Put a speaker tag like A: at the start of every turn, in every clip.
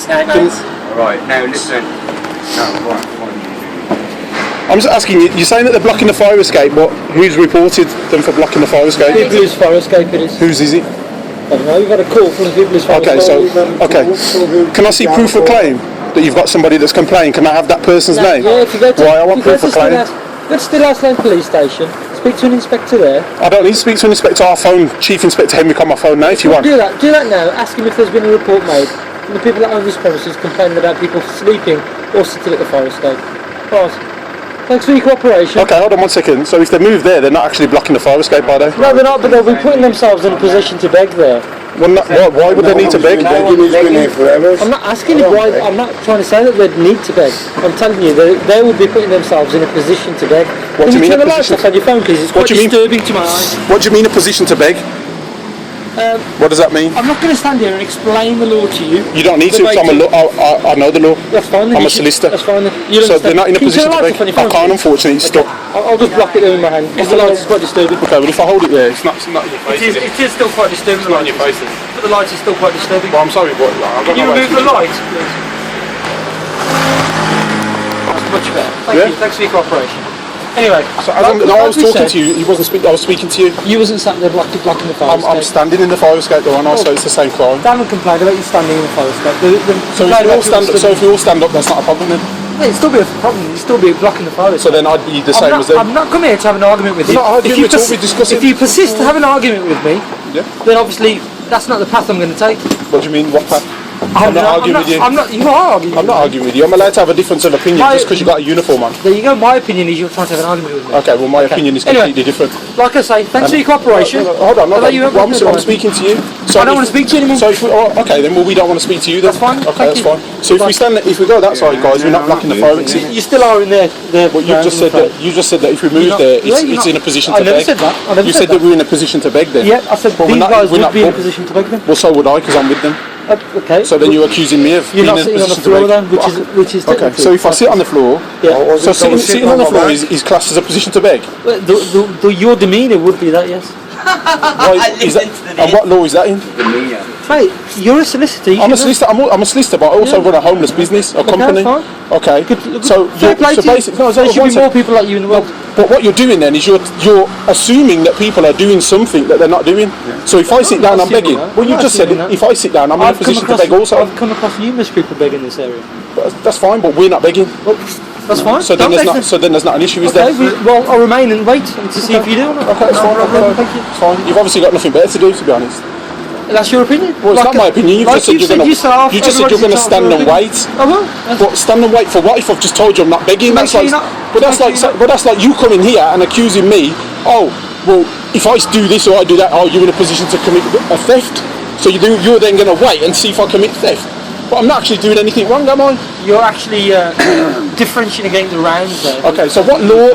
A: escape, mate.
B: Right, now listen. No, right.
C: I'm just asking you, you're saying that they're blocking the fire escape, but who's reported them for blocking the fire escape?
A: People whose fire escape it is.
C: Whose is it?
A: I don't know, you've got a call from the people whose fire
C: Okay,
A: escape.
C: can I see proof of claim that you've got somebody that's complained? Can I have that person's name?
A: Yeah, if you go to,
C: why, I want proof of claim.
A: Go to Still Lane Police Station, speak to an inspector there.
C: I don't need to speak to an inspector. I'll phone Chief Inspector Henrik on my phone now if you want.
A: Do that now, ask him if there's been a report made from the people that own this premises complaining about people sleeping or sitting at the fire escape. Right. Thanks for your cooperation.
C: Okay, hold on 1 second. So if they move there, they're not actually blocking the fire escape, are they?
A: No, they're not, but they'll be putting themselves in a position to beg there.
C: Well, why would they need to beg?
A: I'm not asking you why. I'm not trying to say that they'd need to beg. I'm telling you they would be putting themselves in a position to beg.
C: What do you mean
A: turn
C: a
A: the lights
C: position?
A: off on your phone, please? It's quite disturbing to my eyes.
C: What do you mean a position to beg? What does that mean?
A: I'm not going to stand here and explain the law to you.
C: You don't need to, because I know the law.
A: That's fine.
C: I'm a solicitor.
A: That's fine.
C: So they're not in a position to beg. I can't, unfortunately, it's stuck.
A: I'll just block it there in my hand, because the light is quite disturbing.
C: Okay, well if I hold it there, it's not in your face.
A: It is still quite disturbing.
C: It's not in your face.
A: But the light is still quite disturbing.
C: Well, I'm sorry, but
A: Can you remove the light, please? That's much better. Thank you. Thanks for your cooperation. Anyway,
C: so I was talking to you. I was speaking to you.
A: You wasn't sat there blocking the fire escape.
C: I'm standing in the fire escape though, and also it's the same crime.
A: Dan would complain about you standing in the fire escape.
C: So if we all stand up, that's not a problem then?
A: Yeah, it'd still be a problem. You'd still be blocking the fire escape.
C: So then I'd be the same as them.
A: I'm not coming here to have an argument with you.
C: We're not arguing at all, we're discussing.
A: If you persist to have an argument with me, then obviously that's not the path I'm going to take.
C: What do you mean, what path? I'm not arguing with you.
A: You are arguing.
C: I'm not arguing with you. I'm allowed to have a difference of opinion just because you've got a uniform on.
A: There you go. My opinion is you're trying to have an argument with me.
C: Okay, well my opinion is completely different.
A: Like I say, thanks for your cooperation.
C: Hold on, I'm speaking to you. So
A: I don't want to speak to you anymore.
C: So okay, then we don't want to speak to you then.
A: That's fine.
C: Okay, that's fine. So if we go that side, guys, we're not blocking the fire exit.
A: You still are in there.
C: Well, you just said that if we move there, it's in a position to beg.
A: I never said that.
C: You said that we're in a position to beg then.
A: Yeah, I said these guys would be in a position to beg then.
C: Well, so would I, because I'm with them.
A: Okay.
C: So then you're accusing me of being in a position to beg.
A: You're not sitting on the floor then, which is
C: okay. So if I sit on the floor, so sitting on the floor is classed as a position to beg.
A: Your demeanour would be that, yes.
C: And what law is that in?
A: Mate, you're a solicitor.
C: I'm a solicitor. I'm a solicitor, but I also run a homeless business, a company. Okay. So basically, there should be more people like you in the world. But what you're doing then is you're assuming that people are doing something that they're not doing. So if I sit down, I'm begging. Well, you just said it. If I sit down, I'm in a position to beg also.
A: I've come across numerous people begging in this area.
C: That's fine, but we're not begging.
A: That's fine.
C: So then there's not an issue, is there?
A: Well, I'll remain and wait to see if you do or not.
C: Okay, that's fine. Thank you. It's fine. You've obviously got nothing better to do, to be honest.
A: That's your opinion?
C: Well, it's not my opinion. You just said you're going to stand and wait.
A: I will.
C: But stand and wait for what? If I've just told you I'm not begging, that's like you coming here and accusing me. Oh, well, if I do this or I do that, you're in a position to commit a theft. So you're then going to wait and see if I commit theft. But I'm not actually doing anything wrong, am I?
A: You're actually differentiating against the rounds there.
C: Okay, so what law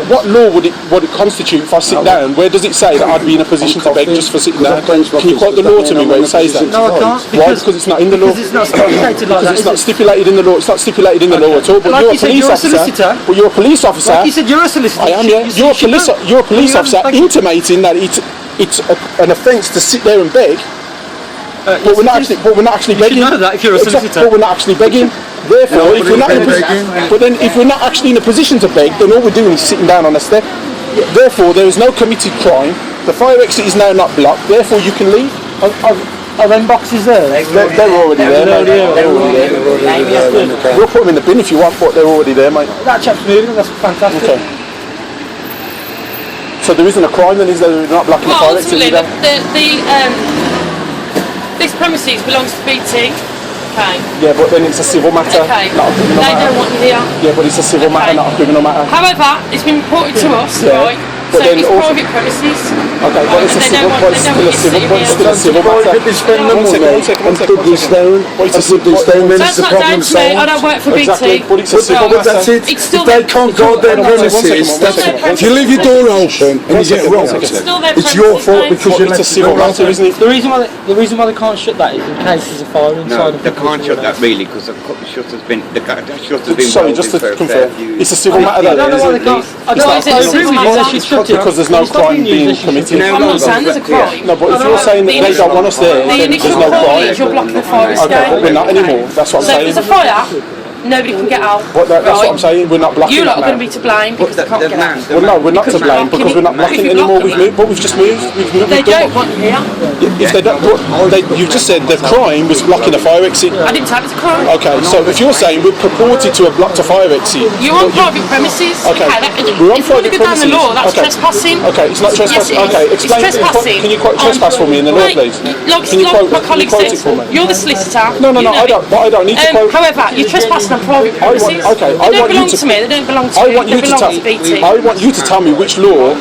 C: would it constitute if I sit down? Where does it say that I'd be in a position to beg just for sitting down? Can you quote the law to me where it says that?
A: No, I can't.
C: Why? Because it's not in the law.
A: Because it's not stipulated like that.
C: It's not stipulated in the law. It's not stipulated in the law at all. But
A: like
C: you're a police officer. But you're a police officer.
A: Like you said, you're a solicitor.
C: I am, yeah. You're a police officer intimating that it's an offence to sit there and beg. But we're not actually begging.
A: You should know that if you're a solicitor.
C: But we're not actually begging. Therefore, if we're not actually in a position to beg, then all we're doing is sitting down on a step. Therefore, there is no committed crime. The fire exit is now not blocked. Therefore, you can leave.
A: Are them boxes there?
C: They're already there, mate. We'll put them in the bin if you want, but they're already there, mate.
A: That chap's moving. That's fantastic.
C: Okay. So there isn't a crime then, is there? They're not blocking the fire exit either?
D: This premises belongs to BT. Okay.
C: Yeah, but then it's a civil matter, not a criminal matter.
D: They don't want you here.
C: Yeah, but it's a civil matter, not a criminal matter.
D: However, it's been reported to us, right?
C: But
D: so
C: then
D: it's
C: also,
D: private premises.
C: Okay, but it's a civil, but it's still a civil matter.
E: If they spend the money and put these down, then it's the problem
D: solved. I don't work for BT.
C: Exactly, but it's a civil matter.
E: That's it.
D: It's still
E: if they can't guard their premises, if you leave your door open and you get robbed, it's your fault because you left
C: a civil matter, isn't it?
A: The reason why they can't shut that is in case there's a fire inside.
B: No, they can't shut that really because the shutter's been. Sorry,
C: just to confirm, it's a civil matter.
A: I don't know why they can't. I agree with you. They should shut
C: because there's no crime being committed.
D: I'm not saying there's a crime.
C: No, but if you're saying that they don't want us there,
D: The
C: then there's
D: initial
C: no
D: call
C: crime.
D: is you're blocking the fire escape.
C: Okay, but we're not anymore. That's what I'm
D: So if
C: saying.
D: there's a fire, nobody can get out.
C: But that's what I'm saying. We're not blocking
D: You lot
C: that
D: are going to
C: now.
D: be to blame because they can't get out.
C: Well, no, we're not to blame because we're not blocking it anymore. We've moved, but we've just moved.
D: They don't want you here.
C: If they don't, you just said the crime was blocking a fire exit.
D: I didn't tell it was a crime.
C: Okay, so if you're saying we're purported to have blocked a fire exit,
D: You're on private premises.
C: Okay,
D: that-
C: we're on
D: if you want
C: private
D: to go down the
C: premises.
D: law, that's
C: Okay.
D: trespassing.
C: Okay, it's not trespassing.
D: Yes, it is.
C: Okay,
D: It's
C: explain.
D: trespassing.
C: Can you quote trespass for me in the law,
D: Right,
C: please?
D: Like,
C: Can you
D: like
C: quote?
D: my
C: Can you
D: colleague
C: quote
D: said,
C: it for me?
D: you're the solicitor.
C: No,
D: you know
C: I don't. But I don't need to quote.
D: However, you're trespassing on private premises.
C: okay, I
D: They don't
C: want you
D: belong
C: to-
D: to me. They don't belong to
C: I
D: you.
C: want
D: They
C: you to
D: belong
C: tell.
D: to BT.
C: I want you to tell me which law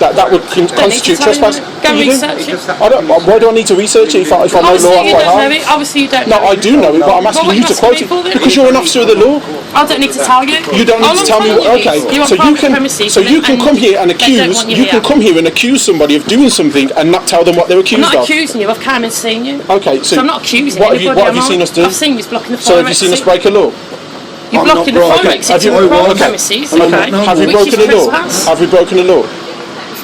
C: that would constitute
D: tell you.
C: trespass.
D: Go
C: You do?
D: research it.
C: I don't. Why do I need to research it if I know
D: Obviously,
C: law
D: you
C: quite
D: don't know
C: hard?
D: it. Obviously, you don't
C: No,
D: know
C: I
D: it.
C: do know it, but I'm
D: Well,
C: asking
D: what
C: you
D: you
C: to
D: asking
C: quote
D: me
C: it
D: for then?
C: because you're an officer of the law.
D: I don't need to tell you.
C: You don't need to tell me. Okay, so you can. So you can come here and accuse. You can come here and accuse somebody of doing something and not tell them what they're
D: I'm
C: accused
D: not
C: of.
D: accusing you. I've come and seen you.
C: Okay, so
D: So I'm not accusing
C: what have you,
D: anybody.
C: what have you
D: am I?
C: seen us do?
D: I've seen you blocking the fire
C: So have you seen us
D: exit.
C: break a law?
D: You're
E: I'm not
D: blocking the
E: broken.
D: fire
E: Okay,
D: exit
C: have
D: to
C: you-
D: the private
C: okay.
D: premises.
E: I'm not-
D: Okay.
E: no,
C: Have we
D: Which
C: broken
D: is
C: a law?
D: trespass.
C: Have we broken a law?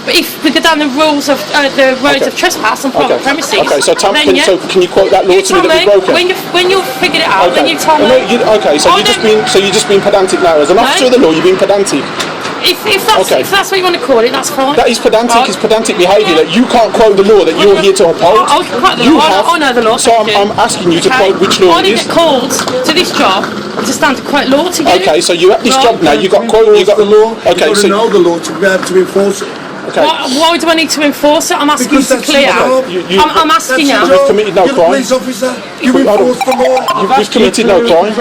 D: But if we go down the rules of the roads
C: Okay.
D: of trespass on private
C: Okay.
D: premises,
C: Okay, so
D: then
C: can you quote that law
D: you
C: to me
D: tell
C: that we've broken?
D: when you've figured it out, then you tell me.
C: Okay, so
D: I
C: you're just being pedantic now. As an officer of the law, you're being pedantic.
D: If that's
C: Okay.
D: if that's what you want to call it, that's fine.
C: That is pedantic.
D: Right.
C: It's pedantic behaviour. That you can't quote the law that you're here to uphold.
D: I can quote the
C: You
D: law.
C: have.
D: I know the law.
C: So
D: thank you.
C: I'm asking you to
D: Okay.
C: quote which law
D: I
C: it
D: didn't
C: is.
D: get called to this job to stand to quote law to you.
C: Okay, so you're at this
D: Right.
C: job now. You got quote. You got
E: the law.
C: Okay,
E: You've got
C: so
E: to know the law to be able to enforce it.
C: okay.
D: Why do I need to enforce it? I'm asking
E: Because
D: you to
E: that's
D: clear.
E: your job.
D: I'm asking
E: That's
D: you.
E: your job.
C: committed no
E: You're
C: crime.
E: a police officer. You
C: Hold on.
E: enforce the law.
C: We've committed no crime.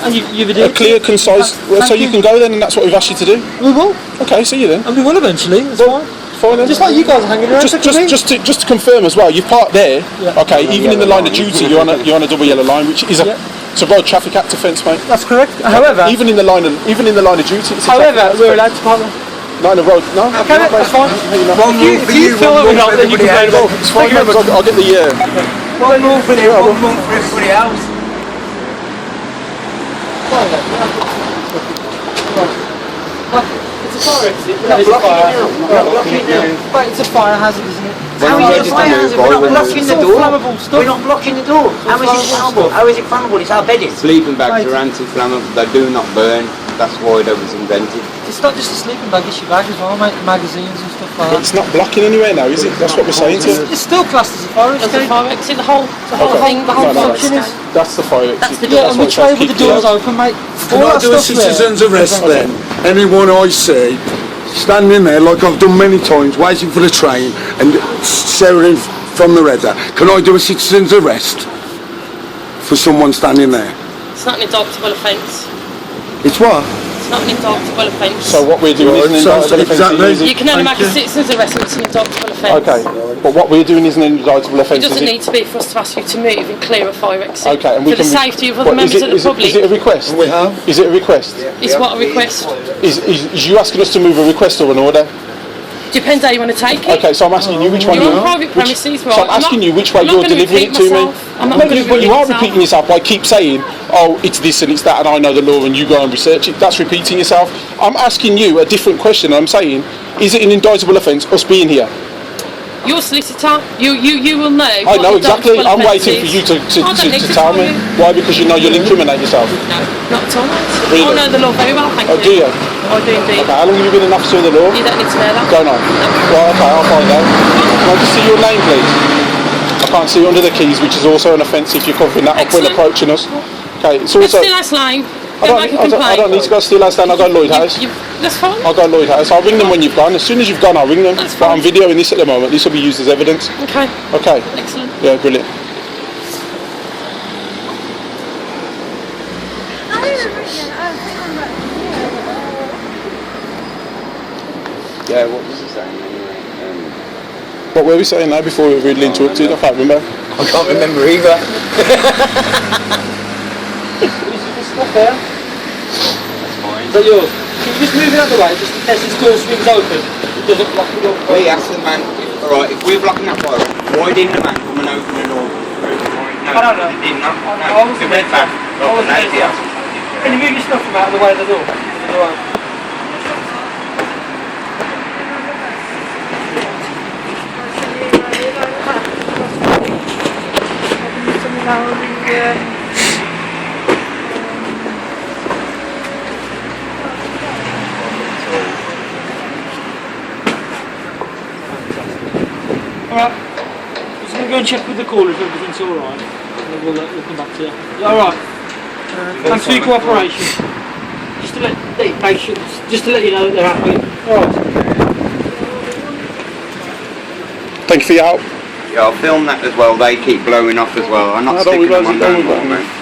A: And you've
C: A clear, concise. Well, so you can go then, and that's what we've asked you to do.
A: We will.
C: Okay, see you then.
A: And we will eventually. It's fine.
C: Fine then.
A: Just like you guys are hanging around.
C: Just to confirm as well, you've parked there. Okay, even in the line of duty, you're on a double yellow line, which is it's a road traffic act offence, mate.
A: That's correct. However,
C: Even in the line of duty, it's a traffic act
A: we're
C: offence.
A: allowed to park there.
C: Line of road. No.
A: Okay, that's fine.
E: One
A: If you,
E: rule for
A: if you
E: you,
A: feel
E: one
A: that we're
E: rule
A: not,
E: for
A: then you can
E: everybody
A: complain
E: else.
A: about it.
C: It's fine, mate. I'll get the
E: One rule for you, one rule for everybody else.
A: It's a fire exit. It's a fire. But it's a fire hazard, isn't it?
F: How is it a fire hazard? We're not blocking the door.
A: Flammable stuff.
F: We're not blocking the door. How is it flammable? How is it flammable? It's our bedding.
B: Sleeping bags are anti-flammable. They do not burn. That's why they was invented.
A: It's not just a sleeping bag, it's your bag as well, mate. Magazines and stuff like that.
C: It's not blocking anywhere now, is it? That's what we're saying to you.
A: It's still classed as a fire
D: There's a
A: escape.
D: fire exit. The whole thing, the whole
C: No,
D: function is.
C: That's the fire exit.
D: That's the
A: Yeah,
D: door.
A: and we trade with the doors open, mate.
E: Can
A: All
E: I
A: that
E: do a
A: stuff's there.
E: citizen's arrest then? Anyone I see standing there like I've done many times, waiting for the train and staring from the redder, can I do a citizen's arrest for someone standing there?
D: It's not an indictable offence.
E: It's what?
D: It's not an indictable offence.
C: So what we're doing isn't
E: Right, so
C: indictable offence.
E: exactly.
D: You can only make a citizen's arrest if it's an indictable offence.
C: Okay, but what we're doing isn't indictable
D: It
C: offence.
D: doesn't need to be for us to ask you to move and clear a fire exit.
C: Okay, and we
D: for the
C: can.
D: safety of other
C: What,
D: members of the
C: is
D: public.
C: it a request?
E: We have.
C: Is it a request?
D: Is what a request.
C: Is you asking us to move a request or an order?
D: Depends how you want to take it.
C: Okay, so I'm asking you which one
D: You're
C: you
D: on private premises, right?
C: So I'm asking you which way
D: I'm not
C: you're
D: gonna
C: delivering it
D: repeat
C: to me.
D: myself. I'm not
C: No,
D: going to
C: but you are
D: myself.
C: repeating yourself by keep saying, oh, it's this and it's that, and I know the law, and you go and research it. That's repeating yourself. I'm asking you a different question. I'm saying, is it an indictable offence us being here?
D: You're a solicitor. You will know.
C: I know exactly. I'm waiting for you to tell me.
D: You.
C: Why? Because you know you'll incriminate yourself.
D: No, not at all. Mate.
C: Really?
D: I know the law very well, thank
C: Oh,
D: you.
C: do you?
D: I do indeed.
C: Okay, how long have you been an officer of the law?
D: You don't need to know that.
C: Don't I? Well, okay, I'll find out. Can I just see your name, please? I can't see it under the keys, which is also an offence if you're covering that up when
D: Excellent.
C: approaching us. Okay, it's
D: Let's
C: also...
D: do last line.
C: I don't need to go steal house down. I'll go Lloyd House.
D: That's fine.
C: I'll go Lloyd House. I'll ring them when you've gone. As soon as you've gone, I'll ring them.
D: That's
C: But I'm
D: fine.
C: videoing this at the moment. This will be used as evidence.
D: Okay.
C: Okay.
D: Excellent.
C: Yeah, brilliant.
B: Yeah, what was he saying anyway?
C: What were we saying now before we were really interrupted? I can't remember.
B: I can't remember either.
A: Stop there.
B: That's fine.
A: Is that yours? Can you just move it out of the way, just in case this door swings open? It doesn't block the door.
B: We asked the man, alright, if we're blocking that fire, why didn't the man come and open the door? No,
A: I don't know.
B: he didn't. No,
A: I wasn't
B: he went
A: there.
B: back.
A: I wasn't
B: Nobody
A: there.
B: else.
A: Can you move your stuff from out of the way of the door? Alright. Just gonna go and check with the caller if everything's alright. And then we'll come back to you. Alright. Thanks for your cooperation. Just to let you know that they're happy. Alright.
C: Thank you for your help.
B: Yeah, I'll film that as well. They keep blowing off as well. I'm not sticking them on no more, mate.